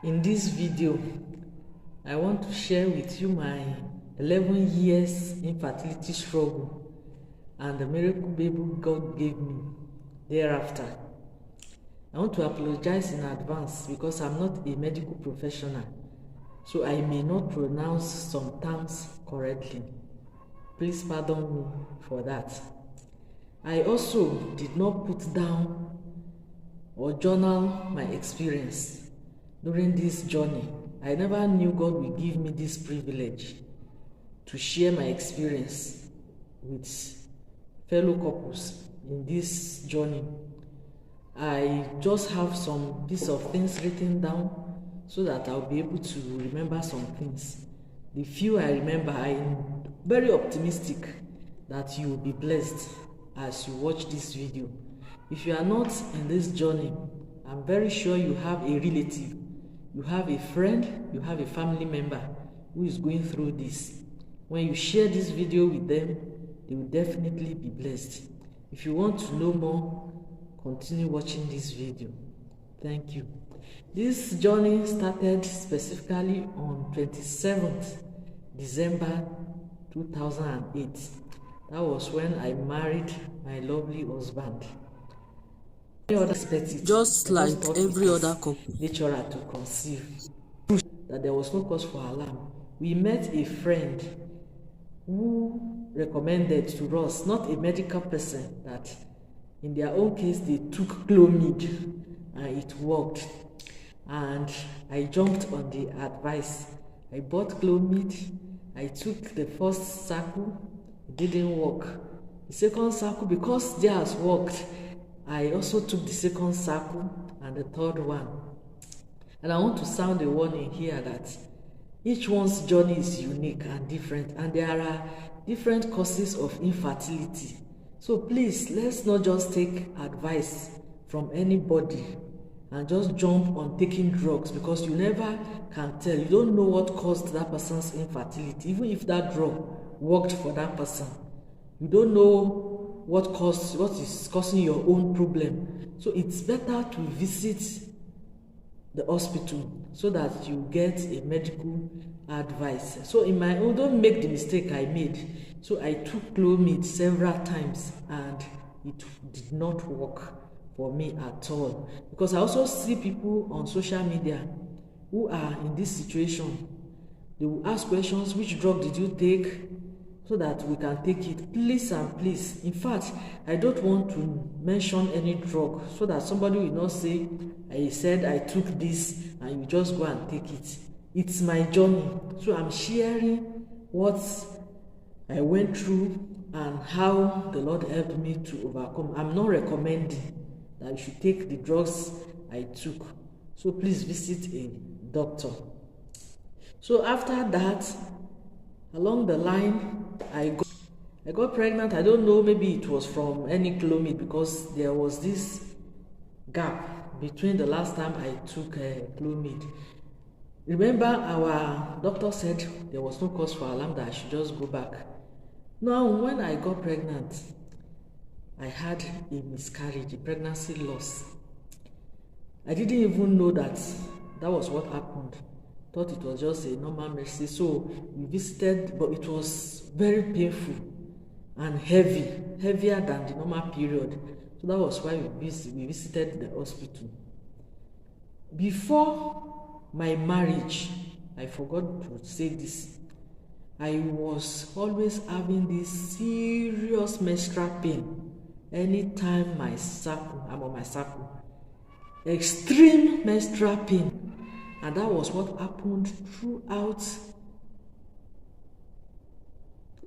In this video, I want to share with you my 11 years infertility struggle and the miracle baby God gave me thereafter. I want to apologize in advance because I'm not a medical professional, so I may not pronounce some terms correctly. Please pardon me for that. I also did not put down or journal my experience during this journey. I never knew God would give me this privilege to share my experience with fellow couples in this journey. I just have some piece of things written down so that I'll be able to remember some things. The few I remember, I'm very optimistic that you will be blessed as you watch this video. If you are not in this journey, I'm very sure you have a relative, you have a friend, you have a family member who is going through this. When you share this video with them, they will definitely be blessed. If you want to know more, continue watching this video. Thank you. This journey started specifically on 27th December 2008. That was when I married my lovely husband. Just like every other couple, natural to conceive, that there was no cause for alarm. We met a friend who recommended to us, not a medical person, that in their own case they took Clomid and it worked. And I jumped on the advice. I bought Clomid. I took the first cycle. It didn't work. The second cycle, because theirs worked, I also took the second cycle and the third one. And I want to sound a warning here that each one's journey is unique and different, and there are different causes of infertility. So please, let's not just take advice from anybody and just jump on taking drugs, because you never can tell. You don't know what caused that person's infertility. Even if that drug worked for that person, you don't know what is causing your own problem. So it's better to visit the hospital so that you get a medical advice. So in my own, don't make the mistake I made. So I took Clomid several times and it did not work for me at all, because I also see people on social media who are in this situation. They will ask questions: which drug did you take, so that we can take it. Please and please, in fact, I don't want to mention any drug so that somebody will not say I said I took this and you just go and take it. It's my journey, so I'm sharing what I went through and how the Lord helped me to overcome. I'm not recommending that you should take the drugs I took, so please visit a doctor. So after that, along the line, I got pregnant. I don't know, maybe it was from any Clomid, because there was this gap between the last time I took Clomid. Remember, our doctor said there was no cause for alarm, that I should just go back. Now, when I got pregnant, I had a miscarriage, a pregnancy loss. I didn't even know that was what happened. Thought it was just a normal mercy. So we visited, but it was very painful and heavier than the normal period. So that was why we visited the hospital. Before my marriage, I forgot to say this, I was always having this serious menstrual pain anytime I'm on my cycle. Extreme menstrual pain. And that was what happened throughout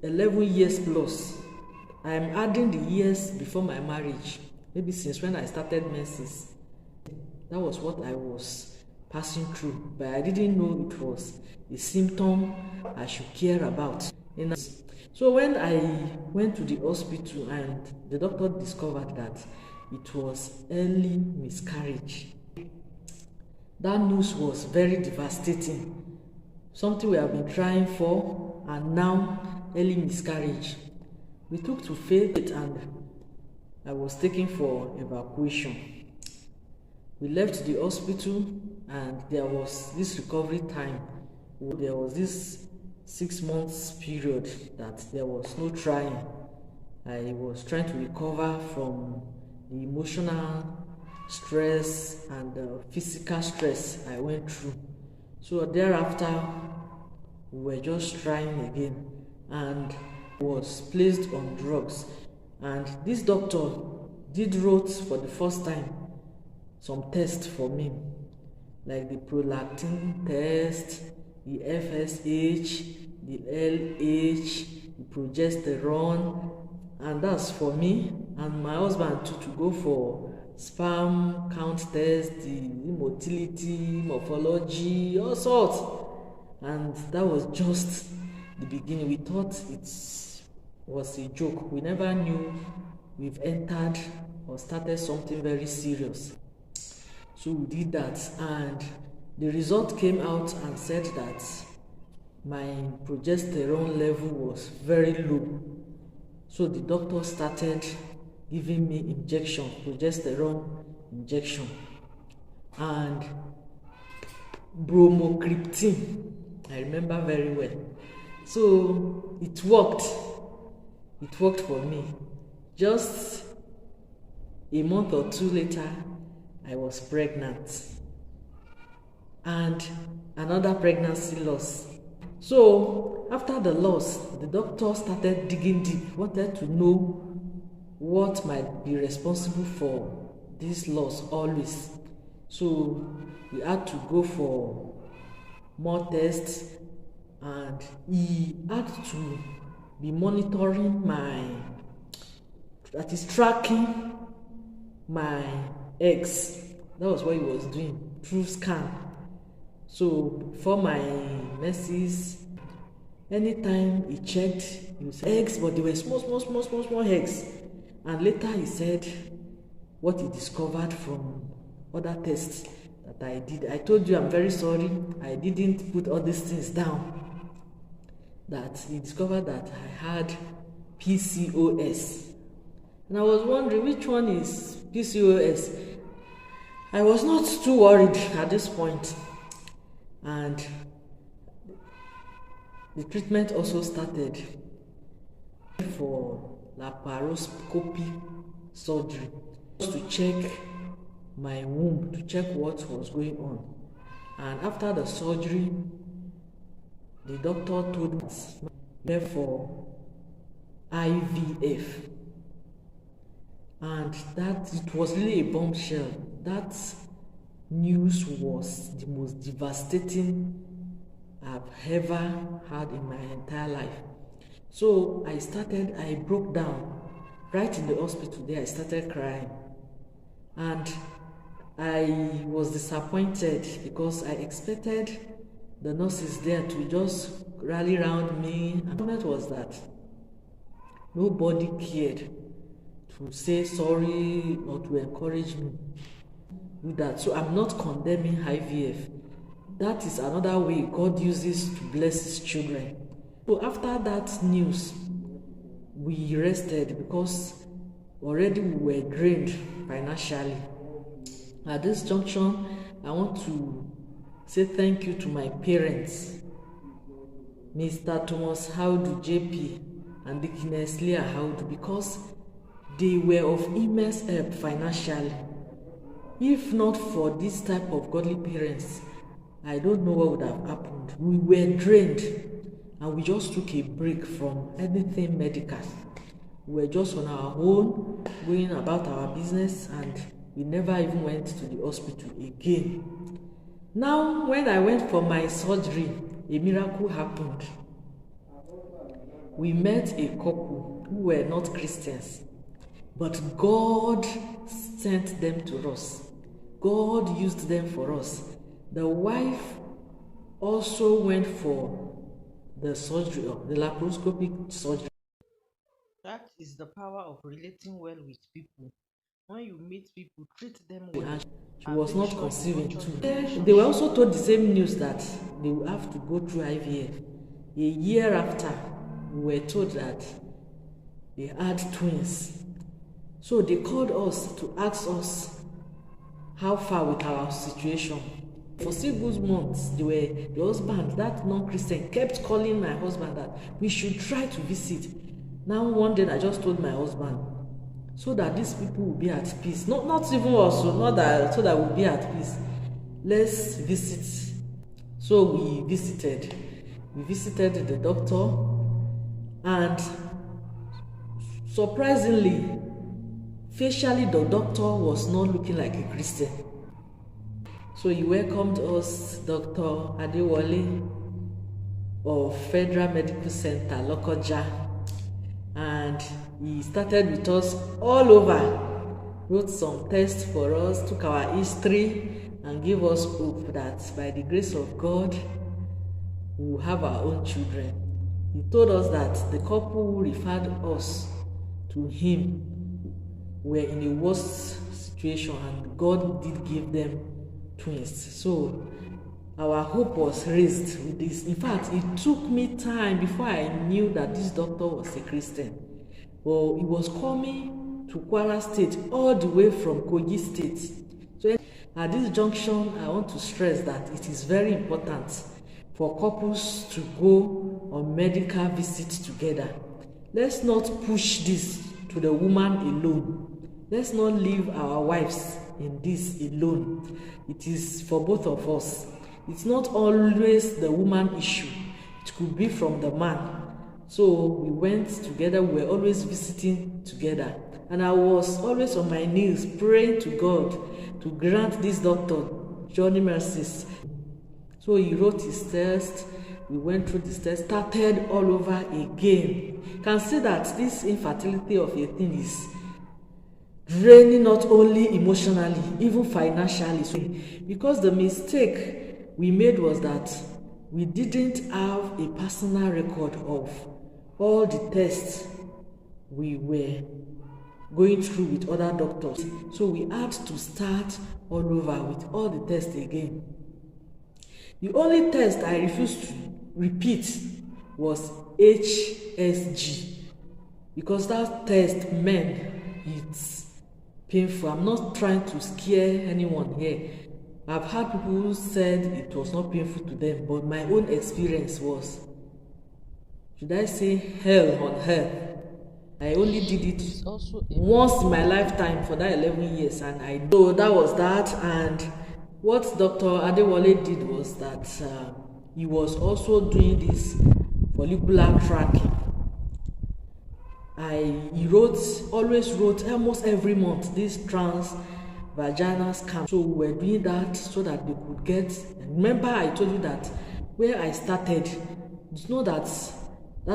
11 years plus. I am adding the years before my marriage, maybe since when I started menses. That was what I was passing through, but I didn't know it was a symptom I should care about. So when I went to the hospital and the doctor discovered that it was early miscarriage, that news was very devastating. Something we have been trying for, and now early miscarriage. We took to faith and I was taken for evacuation. We left the hospital and there was this recovery time. There was this 6 months period that there was no trying. I was trying to recover from the emotional stress and the physical stress I went through. So thereafter, we were just trying again, and was placed on drugs. And this doctor did wrote for the first time some tests for me, like the prolactin test, the FSH, the LH, the progesterone, and that's for me and my husband to go for sperm count test, the motility, morphology, all sorts. And that was just the beginning. We thought it was a joke. We never knew we've entered or started something very serious. So we did that, and the result came out and said that my progesterone level was very low. So the doctor started giving me injection, progesterone injection, and bromocriptine. I remember very well. So it worked. It worked for me. Just a month or two later, I was pregnant, and another pregnancy loss. So after the loss, the doctor started digging deep, wanted to know what might be responsible for this loss always. So we had to go for more tests, and he had to be monitoring tracking my eggs. That was what he was doing through scan. So for my menses, anytime he checked, he would say eggs, but they were small eggs. And later he said what he discovered from other tests that I did. I told you I'm very sorry, I didn't put all these things down. That he discovered that I had PCOS. And I was wondering which one is PCOS. I was not too worried at this point. And the treatment also started for laparoscopy surgery to check my womb, to check what was going on. And after the surgery, the doctor told me for IVF, and that it was really a bombshell. That news was the most devastating I've ever had in my entire life. So I broke down right in the hospital there. I started crying, and I was disappointed because I expected the nurses there to just rally around me. And the point was that nobody cared to say sorry or to encourage me with that. So I'm not condemning IVF. That is another way God uses to bless his children. So after that news, we rested because already we were drained financially. At this junction, I want to say thank you to my parents, Mr. Thomas Audu JP and Dickiness Leah Audu, because they were of immense help financially. If not for this type of godly parents, I don't know what would have happened. We were drained, and we just took a break from anything medical. We were just on our own, going about our business, and we never even went to the hospital again. Now, when I went for my surgery, a miracle happened. We met a couple who were not Christians, but God sent them to us. God used them for us. The wife also went for the surgery, the laparoscopic surgery. That is the power of relating well with people. When you meet people, treat them well. She was not conceiving too. They were also told the same news that they will have to go through IVF. A year after, we were told that they had twins. So they called us to ask us how far with our situation. For 6 months, the husband, that non-Christian, kept calling my husband that we should try to visit. Now one day I just told my husband, so that these people will be at peace. Not even also, not that so that we'll be at peace. Let's visit. So we visited. We visited the doctor, and surprisingly, facially the doctor was not looking like a Christian. So he welcomed us, Dr. Adewale of Federal Medical Center, Lokoja, and he started with us all over, wrote some tests for us, took our history, and gave us hope that by the grace of God, we will have our own children. He told us that the couple who referred us to him were in a worse situation, and God did give them twins. So our hope was raised with this. In fact, it took me time before I knew that this doctor was a Christian. Well, he was coming to Kwara State all the way from Kogi State. So at this junction, I want to stress that it is very important for couples to go on medical visits together. Let's not push this to the woman alone. Let's not leave our wives in this alone. It is for both of us. It's not always the woman issue. It could be from the man. So we went together. We were always visiting together. And I was always on my knees praying to God to grant this doctor journey mercies. So he wrote his test. We went through this test, started all over again. You can see that this infertility of a thing is draining not only emotionally, even financially. So, because the mistake we made was that we didn't have a personal record of all the tests we were going through with other doctors. So we had to start all over with all the tests again. The only test I refused to repeat was HSG, because that test meant it's painful. I'm not trying to scare anyone here. I've had people who said it was not painful to them, but my own experience was, should I say hell on earth? I only did it once in my lifetime for that 11 years, and I know that was that. And what Dr. Adewale did was that he was also doing this follicular tracking. He always wrote almost every month this vaginal scan. So we were doing that so that they could get. Remember, I told you that where I started, it's not that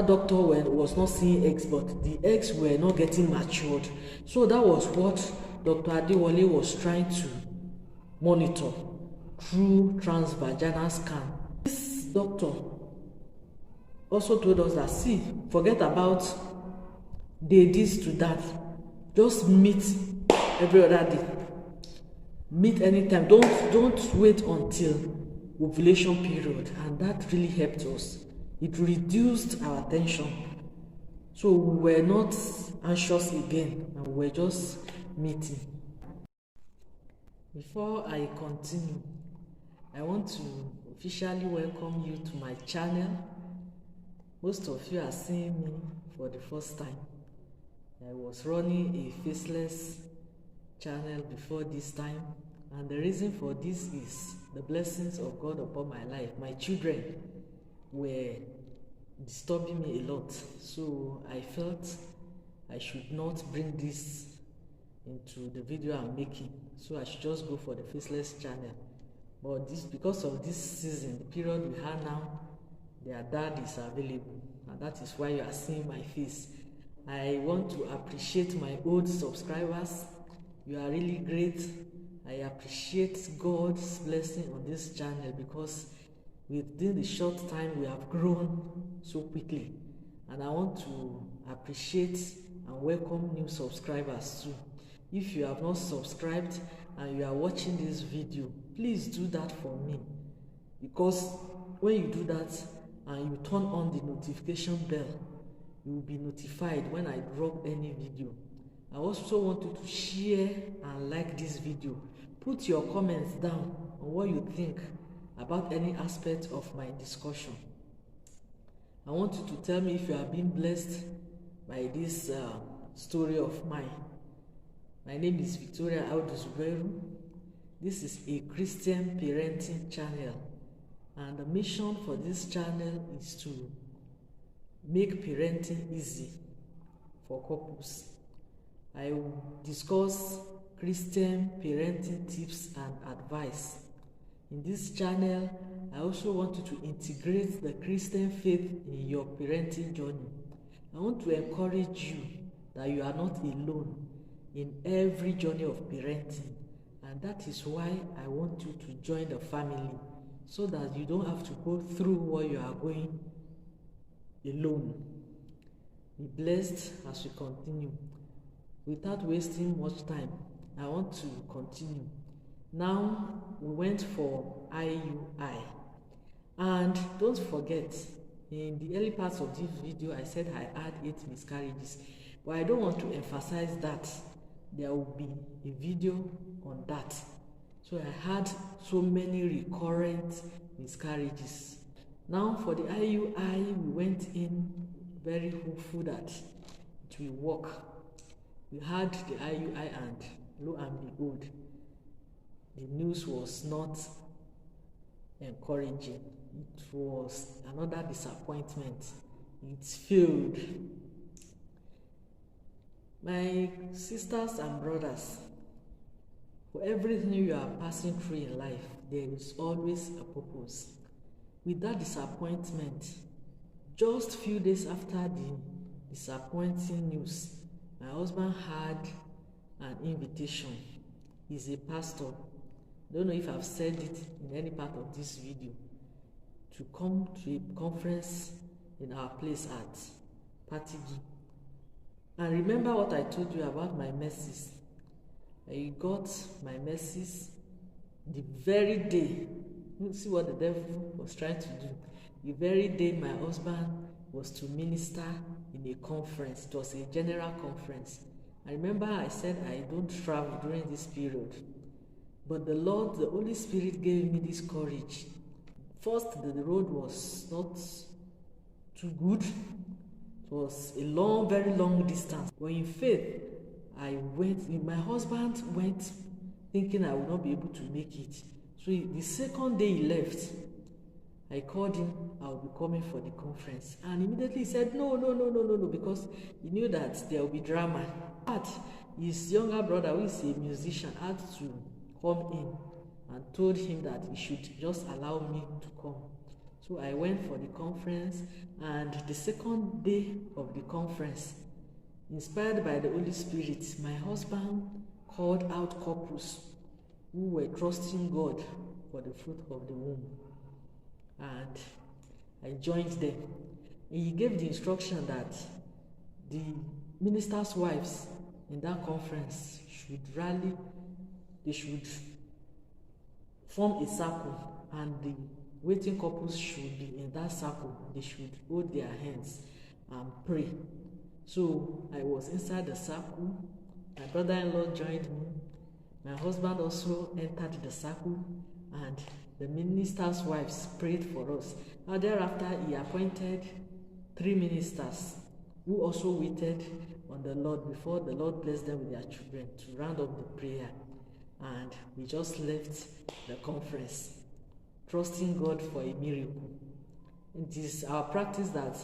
doctor was not seeing eggs, but the eggs were not getting matured. So that was what Dr. Adewale was trying to monitor through transvaginal scan. This doctor also told us that, see, forget about this to that. Just meet every other day. Meet anytime. Don't wait until ovulation period. And that really helped us. It reduced our tension. So we were not anxious again, and we were just meeting. Before I continue, I want to officially welcome you to my channel. Most of you are seeing me for the first time. I was running a faceless channel before this time, and the reason for this is the blessings of God upon my life. My children were disturbing me a lot, so I felt I should not bring this into the video I'm making, so I should just go for the faceless channel. But because of this season, the period we have now, their dad is available, and that is why you are seeing my face. I want to appreciate my old subscribers. You are really great. I appreciate God's blessing on this channel, because within the short time we have grown so quickly, and I want to appreciate and welcome new subscribers too. If you have not subscribed and you are watching this video, please do that for me, because when you do that and you turn on the notification bell, you will be notified when I drop any video. I also want you to share and like this video. Put your comments down on what you think about any aspect of my discussion. I want you to tell me if you are being blessed by this story of mine. My name is Victoria Audu-Zubairu. This is a Christian parenting channel, and the mission for this channel is to make parenting easy for couples. I will discuss Christian parenting tips and advice. In this channel, I also want you to integrate the Christian faith in your parenting journey. I want to encourage you that you are not alone in every journey of parenting, and that is why I want you to join the family, so that you don't have to go through what you are going alone. Be blessed as we continue. Without wasting much time, I want to continue. Now we went for IUI, and don't forget, in the early parts of this video I said I had 8 miscarriages, but I don't want to emphasize that. There will be a video on that. So I had so many recurrent miscarriages. Now for the IUI, we went in very hopeful that it will work. We had the IUI, and lo and behold, the news was not encouraging. It was another disappointment. It failed. My sisters and brothers, for everything you are passing through in life, there is always a purpose. With that disappointment, just few days after the disappointing news, my husband had an invitation. He's a pastor. I don't know if I've said it in any part of this video, to come to a conference in our place at Patigi. And remember what I told you about my messes. I got my messes the very day. You see what the devil was trying to do. The very day my husband was to minister in a conference. It was a general conference. I remember I said I don't travel during this period. But the Lord, the Holy Spirit gave me this courage. First, the road was not too good. It was a long, very long distance. But in faith, I went. My husband went thinking I would not be able to make it. So the second day he left, I called him. I will be coming for the conference, and immediately he said no, because he knew that there will be drama. But his younger brother, who is a musician, had to come in and told him that he should just allow me to come. So I went for the conference, and the second day of the conference, inspired by the Holy Spirit, my husband called out couples who were trusting God for the fruit of the womb, and I joined them. And he gave the instruction that the ministers' wives in that conference should rally, they should form a circle, and the waiting couples should be in that circle. They should hold their hands and pray. So I was inside the circle. My brother-in-law joined me. My husband also entered the circle, and the minister's wives prayed for us. And thereafter, he appointed 3 ministers who also waited on the Lord before the Lord blessed them with their children to round up the prayer. And we just left the conference, trusting God for a miracle. It is our practice that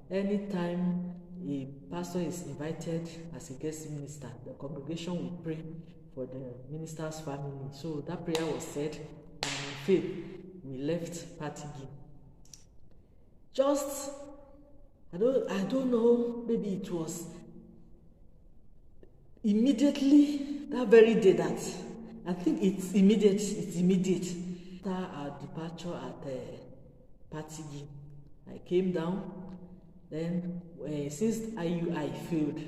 anytime a pastor is invited as a guest minister, the congregation will pray for the minister's family. So that prayer was said, and in faith, we left Patigi. Just, I don't know, maybe it was immediately that very day that, I think it's immediate. After our departure at Patigi, I came down. Then, since IUI failed,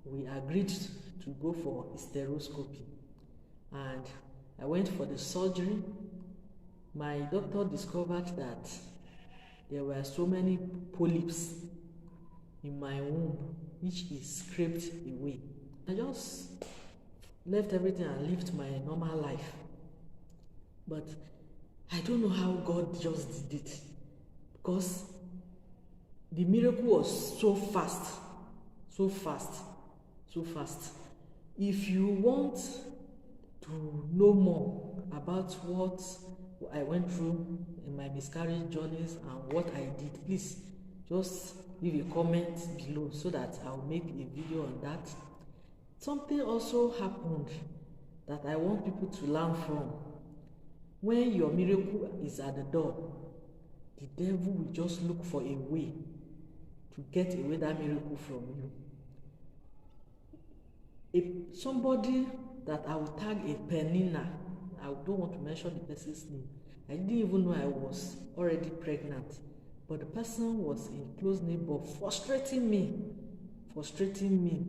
we agreed to go for hysteroscopy, and I went for the surgery. My doctor discovered that there were so many polyps in my womb, which is scraped away. I just left everything and lived my normal life. But I don't know how God just did it, because the miracle was so fast, so fast, so fast. If you want to know more about what I went through in my miscarriage journeys and what I did, please just leave a comment below so that I'll make a video on that. Something also happened that I want people to learn from. When your miracle is at the door, the devil will just look for a way to get away that miracle from you. If somebody that I will tag a Penina, I don't want to mention the person's name. I didn't even know I was already pregnant, but the person was a close neighbor, frustrating me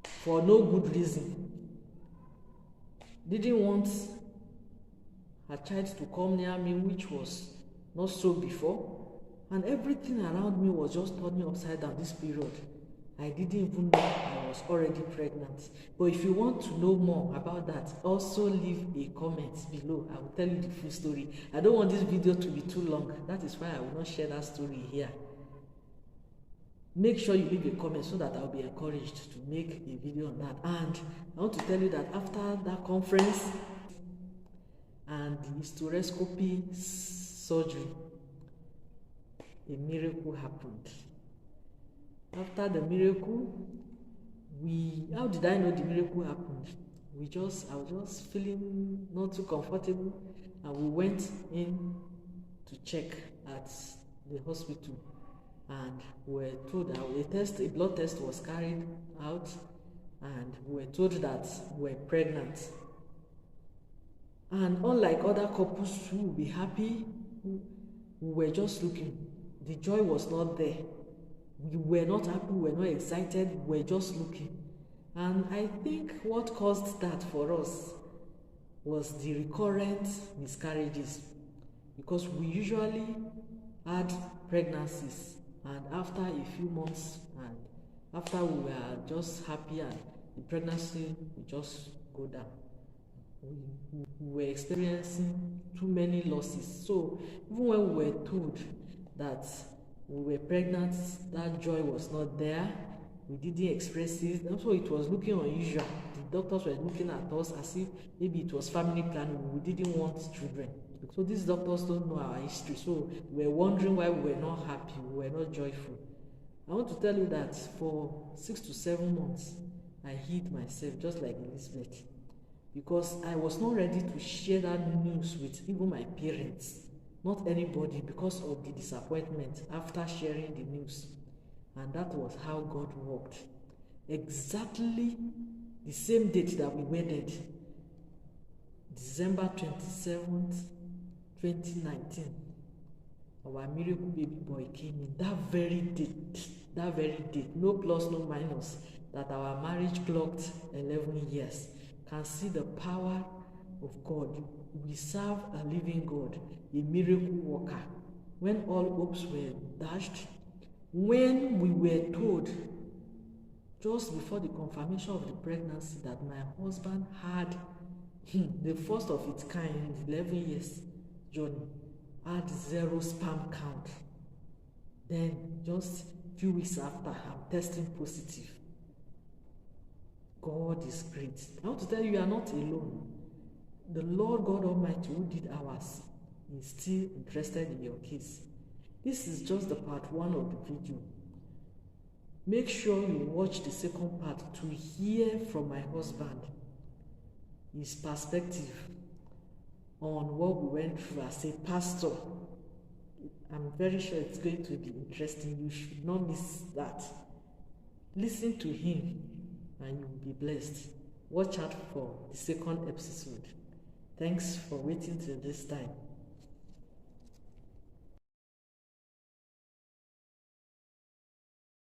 for no good reason. Didn't want her child to come near me, which was not so before, and everything around me was just turning upside down this period. I didn't even know I was already pregnant. But if you want to know more about that, also leave a comment below. I will tell you the full story. I don't want this video to be too long. That is why I will not share that story here. Make sure you leave a comment so that I'll be encouraged to make a video on that. And I want to tell you that after that conference and the hysteroscopy surgery, a miracle happened. After the miracle, how did I know the miracle happened? I was just feeling not too comfortable, and we went in to check at the hospital, and we were told that a blood test was carried out, and we were told that we were pregnant. And unlike other couples who will be happy, we were just looking. The joy was not there. We were not happy, we were not excited, we were just looking. And I think what caused that for us was the recurrent miscarriages, because we usually had pregnancies, and after a few months, and after we were just happy, and the pregnancy would just go down. We were experiencing too many losses. So even when we were told that we were pregnant, that joy was not there. We didn't express it. Also, it was looking unusual. The doctors were looking at us as if maybe it was family planning. We didn't want children. So these doctors don't know our history. So we were wondering why we were not happy, we were not joyful. I want to tell you that for 6 to 7 months, I hid myself just like Elizabeth, because I was not ready to share that news with even my parents. Not anybody, because of the disappointment after sharing the news. And that was how God worked. Exactly the same date that we wedded, December 27th, 2019, our miracle baby boy came in. That very date, no plus, no minus, that our marriage clocked 11 years. Can see the power of God. We serve a living God, a miracle worker. When all hopes were dashed, when we were told just before the confirmation of the pregnancy that my husband had the first of its kind in the 11 years journey, had 0 sperm count. Then just a few weeks after, I'm testing positive. God is great. I want to tell you, you are not alone. The Lord God Almighty, who did ours, is still interested in your case. This is just the part 1 of the video. Make sure you watch the second part to hear from my husband, his perspective on what we went through as a pastor. I'm very sure it's going to be interesting. You should not miss that. Listen to him and you will be blessed. Watch out for the second episode. Thanks for waiting till this time.